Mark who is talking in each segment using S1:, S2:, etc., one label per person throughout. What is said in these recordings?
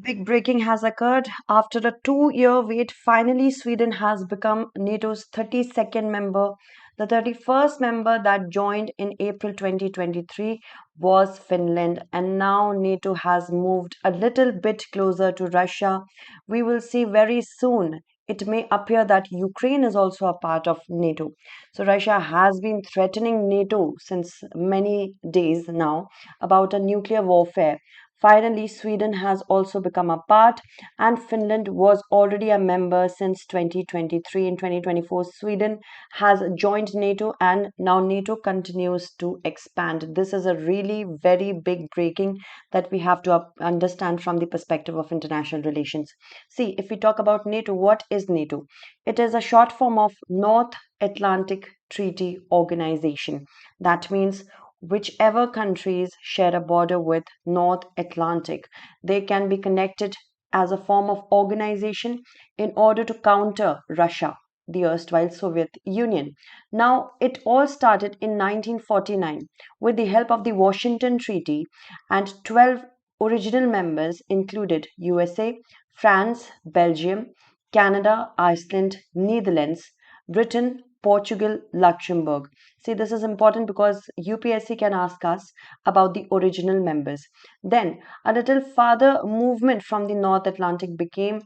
S1: Big breaking has occurred. After a 2 year wait, finally Sweden has become NATO's 32nd member. The 31st member that joined in April 2023 was Finland, and now NATO has moved a little bit closer to Russia. We will see very soon. It may appear that Ukraine is also a part of NATO. So, Russia has been threatening NATO since many days now about a nuclear warfare. Finally, Sweden has also become a part, and Finland was already a member since 2023. In 2024, Sweden has joined NATO, and now NATO continues to expand. This is a really very big breaking that we have to understand from the perspective of international relations. See, if we talk about NATO, what is NATO? It is a short form of North Atlantic Treaty Organization. That means whichever countries share a border with North Atlantic, they can be connected as a form of organization in order to counter Russia, the erstwhile Soviet Union. Now, it all started in 1949 with the help of the Washington Treaty, and 12 original members included USA, France, Belgium, Canada, Iceland, Netherlands, Britain, Portugal, Luxembourg. See, this is important because UPSC can ask us about the original members. Then, a little further movement from the North Atlantic became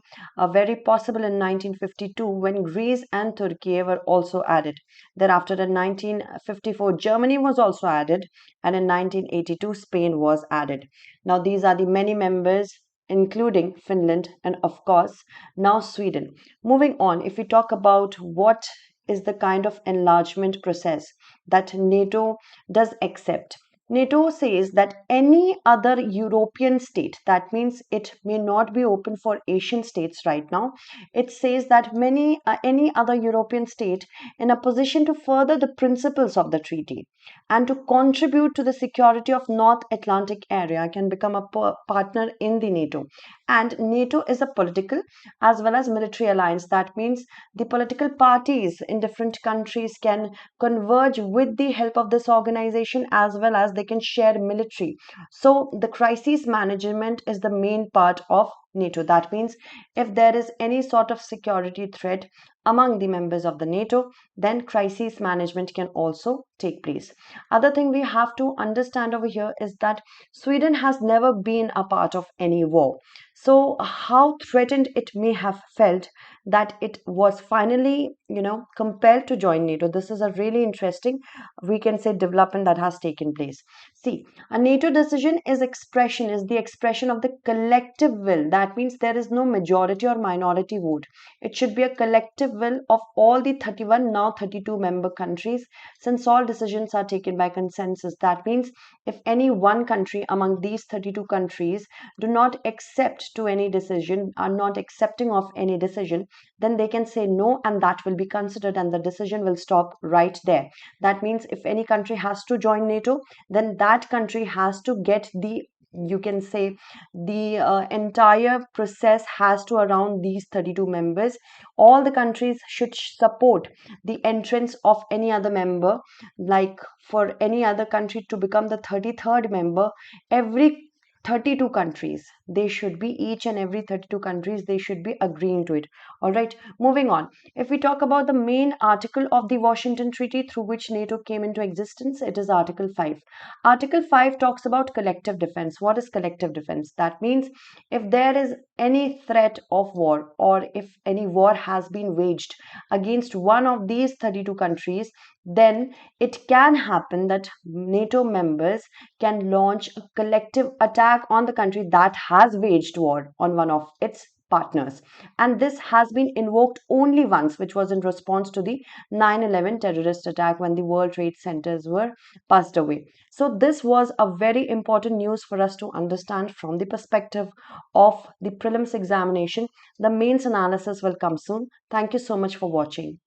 S1: very possible in 1952 when Greece and Turkey were also added. Thereafter, in 1954, Germany was also added, and in 1982, Spain was added. Now, these are the many members, including Finland and, of course, now Sweden. Moving on, if we talk about what is the kind of enlargement process that NATO does accept. NATO says that any other European state, that means it may not be open for Asian states right now. It says that any other European state in a position to further the principles of the treaty and to contribute to the security of North Atlantic area can become a partner in the NATO. And NATO is a political as well as military alliance. That means the political parties in different countries can converge with the help of this organization, as well as they can share military. So the crisis management is the main part of NATO. That means if there is any sort of security threat among the members of the NATO, then crisis management can also take place. Other thing we have to understand over here is that Sweden has never been a part of any war. So how threatened it may have felt that it was finally, compelled to join NATO. This is a really interesting, we can say, development that has taken place. See, a NATO decision is the expression of the collective will. That means there is no majority or minority vote. It should be a collective will of all the 31, now 32 member countries, since all decisions are taken by consensus. That means if any one country among these 32 countries do not accept to any decision, are not accepting of any decision, then they can say no, and that will be considered, and the decision will stop right there. That means if any country has to join NATO, then that country has to get the, you can say, the entire process has to around these 32 members. All the countries should support the entrance of any other member. Like for any other country to become the 33rd member, every 32 countries, they should be, each and every 32 countries, they should be agreeing to it. All right, moving on. If we talk about the main article of the Washington Treaty through which NATO came into existence, it is Article 5. Article 5 talks about collective defense. What is collective defense? That means if there is any threat of war, or if any war has been waged against one of these 32 countries, then it can happen that NATO members can launch a collective attack on the country that has waged war on one of its partners. And this has been invoked only once, which was in response to the 9/11 terrorist attack when the World Trade Centers were passed away. So, this was a very important news for us to understand from the perspective of the prelims examination. The mains analysis will come soon. Thank you so much for watching.